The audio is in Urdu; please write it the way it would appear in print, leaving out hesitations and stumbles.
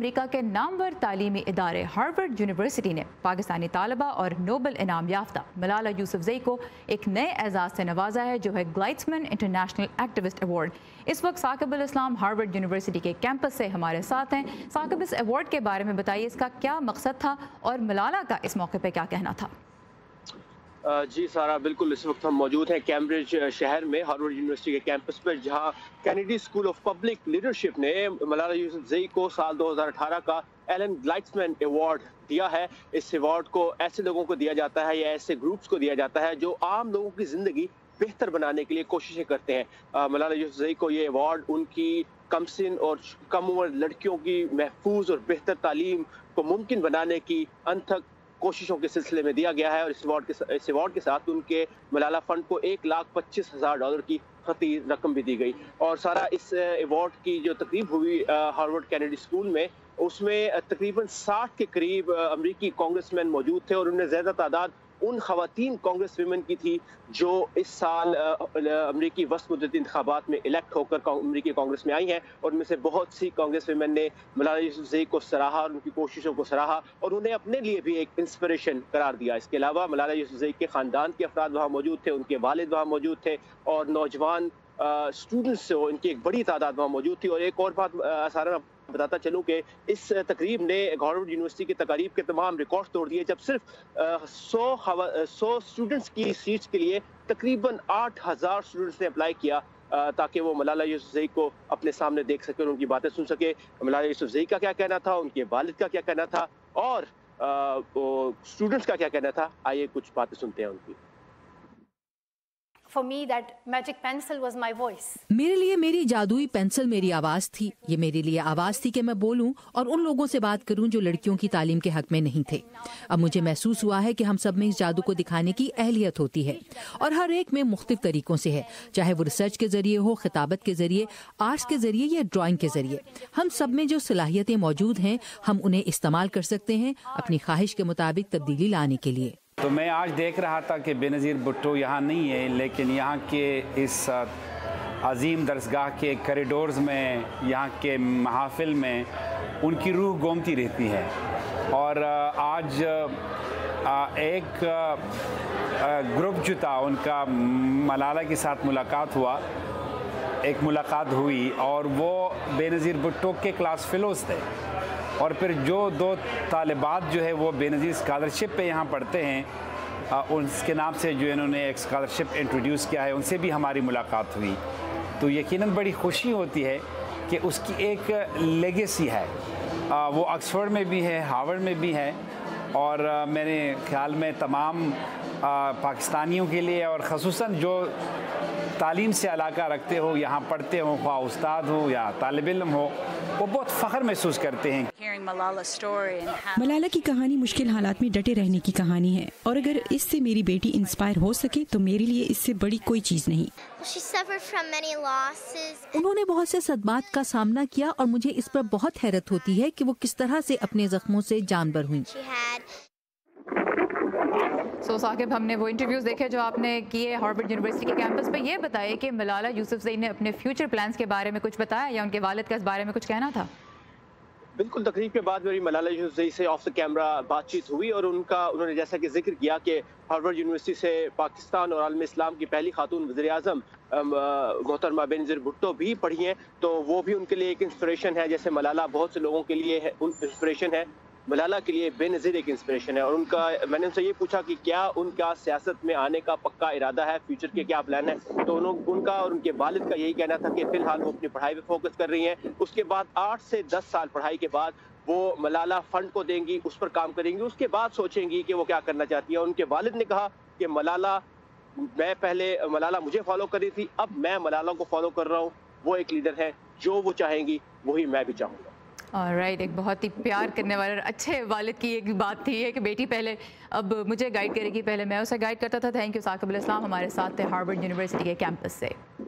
امریکہ کے نامور تعلیمی ادارے ہارورڈ یونیورسٹی نے پاکستانی طالبہ اور نوبل انعام یافتہ ملالہ یوسفزئی کو ایک نئے اعزاز سے نوازا ہے، جو ہے گلائٹسمن انٹرنیشنل ایکٹیوسٹ ایوارڈ۔ اس وقت ثاقب الاسلام ہارورڈ یونیورسٹی کے کیمپس سے ہمارے ساتھ ہیں۔ ثاقب، اس ایوارڈ کے بارے میں بتائیے، اس کا کیا مقصد تھا اور ملالہ کا اس موقع پہ کیا کہنا تھا؟ جی سارا، بالکل اس وقت ہم موجود ہیں کیمبرج شہر میں ہارورڈ یونیورسٹی کے کیمپس پر، جہاں Kennedy school of public leadership نے ملالہ یوسفزئی کو سال 2018 کا ایلن گلائٹسمن ایوارڈ دیا ہے۔ اس ایوارڈ کو ایسے لوگوں کو دیا جاتا ہے یا ایسے گروپس کو دیا جاتا ہے جو عام لوگوں کی زندگی بہتر بنانے کے لیے کوششیں کرتے ہیں۔ ملالہ یوسفزئی کو یہ ایوارڈ ان کی کم سن اور کم عمر لڑکیوں کی محفوظ اور بہتر تعلیم کو ممکن بنانے کی انتھک کوششوں کے سلسلے میں دیا گیا ہے، اور اس ایوارڈ کے ساتھ ان کے ملالہ فنڈ کو $1,25,000 کی خطیر رقم بھی دی گئی۔ اور سارا اس ایوارڈ کی جو تقریب ہوئی ہارورڈ کینیڈی اسکول میں، اس میں تقریباً 60 کے قریب امریکی کانگریس مین موجود تھے، اور ان میں زیادہ تعداد ان خواتین کانگریس ویمن کی تھی جو اس سال امریکی وسط مدتی انتخابات میں الیکٹ ہو کر امریکی کانگریس میں آئی ہیں، اور ان میں سے بہت سی کانگریس ویمن نے ملالہ یوسفزئی کو سراہا اور ان کی کوششوں کو سراہا، اور انہیں اپنے لیے بھی ایک انسپریشن قرار دیا۔ اس کے علاوہ ملالہ یوسفزئی کے خاندان کے افراد وہاں موجود تھے، ان کے والد وہاں موجود تھے، اور نوجوان اسٹوڈنٹس ان کی ایک بڑی تعداد وہاں موجود تھی۔ اور ایک اور بات سارا بتاتا چلوں کہ اس تقریب نے ہارورڈ یونیورسٹی کی تقاریب کے تمام ریکارڈ توڑ دیے، جب صرف 100 اسٹوڈنٹس کی سیٹس کے لیے تقریباً 8,000 اسٹوڈنٹس نے اپلائی کیا تاکہ وہ ملالہ یوسفزئی کو اپنے سامنے دیکھ سکے اور ان کی باتیں سن سکے۔ ملالہ یوسفزئی کا کیا کہنا تھا، ان کے والد کا کیا کہنا تھا، اور اسٹوڈنٹس کا کیا کہنا تھا، آئیے کچھ باتیں سنتے ہیں ان کی۔ For me, that magic pencil was my voice. میرے لیے میری جادوئی پینسل میری آواز تھی۔ یہ میرے لیے آواز تھی کہ میں بولوں اور ان لوگوں سے بات کروں جو لڑکیوں کی تعلیم کے حق میں نہیں تھے۔ اب مجھے محسوس ہوا ہے کہ ہم سب میں اس جادو کو دکھانے کی اہلیت ہوتی ہے، اور ہر ایک میں مختلف طریقوں سے ہے، چاہے وہ ریسرچ کے ذریعے ہو، خطابت کے ذریعے، آرٹس کے ذریعے یا ڈرائنگ کے ذریعے۔ ہم سب میں جو صلاحیتیں موجود ہیں، ہم انہیں استعمال کر سکتے ہیں اپنی خواہش کے مطابق تبدیلی لانے کے لیے۔ تو میں آج دیکھ رہا تھا کہ بے نظیر بھٹو یہاں نہیں ہے، لیکن یہاں کے اس عظیم درسگاہ کے کریڈورز میں، یہاں کے محافل میں ان کی روح گومتی رہتی ہے۔ اور آج ایک گروپ جو تھا ان کا ملالہ کے ساتھ ملاقات ہوا، ایک ملاقات ہوئی، اور وہ بے نظیر بھٹو کے کلاس فیلوز تھے، اور پھر جو 2 طالبات جو ہے وہ بے نظیر اسکالرشپ پہ یہاں پڑھتے ہیں، اس کے نام سے جو انہوں نے ایک اسکالرشپ انٹروڈیوس کیا ہے، ان سے بھی ہماری ملاقات ہوئی۔ تو یقیناً بڑی خوشی ہوتی ہے کہ اس کی ایک لیگیسی ہے، وہ آکسفورڈ میں بھی ہے، ہارورڈ میں بھی ہے، اور میرے خیال میں تمام پاکستانیوں کے لیے، اور خصوصاً جو تعلیم سے علاقہ رکھتے ہو، یہاں پڑھتے ہوں، خواہ استاد ہو یا طالب علم ہو، وہ بہت فخر محسوس کرتے ہیں۔ ملالہ کی کہانی مشکل حالات میں ڈٹے رہنے کی کہانی ہے، اور اگر اس سے میری بیٹی انسپائر ہو سکے تو میرے لیے اس سے بڑی کوئی چیز نہیں۔ انہوں نے بہت سے صدمات کا سامنا کیا، اور مجھے اس پر بہت حیرت ہوتی ہے کہ وہ کس طرح سے اپنے زخموں سے جان بر ہوئیں۔ ثاقب، ہم نے وہ انٹرویوز دیکھے جو آپ نے کیے ہارورڈ یونیورسٹی کے کیمپس پہ۔ یہ بتائے کہ ملالہ یوسفزئی نے اپنے فیوچر پلانز کے بارے میں کچھ بتایا، یا ان کے والد کا اس بارے میں کچھ کہنا تھا؟ بالکل، تقریب کے بعد میری ملالہ یوسفزئی سے آف دا کیمرہ بات چیت ہوئی، اور انہوں نے جیسا کہ ذکر کیا کہ ہارورڈ یونیورسٹی سے پاکستان اور عالم اسلام کی پہلی خاتون وزیر اعظم محترمہ بے نظیر بھٹو بھی پڑھی ہیں، تو وہ بھی ان کے لیے ایک انسپریشن ہے، جیسے ملالہ بہت سے لوگوں کے لیے انسپریشن ہے، ملالہ کے لیے بے نظیر ایک انسپریشن ہے۔ اور میں نے ان سے یہ پوچھا کہ کیا ان کا سیاست میں آنے کا پکا ارادہ ہے، فیوچر کے کیا پلان ہے، تو ان کا اور ان کے والد کا یہی کہنا تھا کہ فی الحال وہ اپنی پڑھائی پہ فوکس کر رہی ہیں، اس کے بعد 8 سے 10 سال پڑھائی کے بعد وہ ملالہ فنڈ کو دیں گی، اس پر کام کریں گی، اس کے بعد سوچیں گی کہ وہ کیا کرنا چاہتی ہیں۔ اور ان کے والد نے کہا کہ ملالہ مجھے فالو کر رہی تھی، اب میں ملالہ کو فالو کر رہا ہوں، وہ ایک لیڈر ہے، جو وہ چاہیں گی وہی میں بھی چاہوں گا۔ رائٹ، ایک بہت ہی پیار کرنے والے اچھے والد کی ایک بات تھی ہے کہ بیٹی پہلے اب مجھے گائیڈ کرے گی، پہلے میں اسے گائیڈ کرتا تھا۔ تھینک یو ثاقب الاسلام، ہمارے ساتھ تھے ہارورڈ یونیورسٹی کے کیمپس سے۔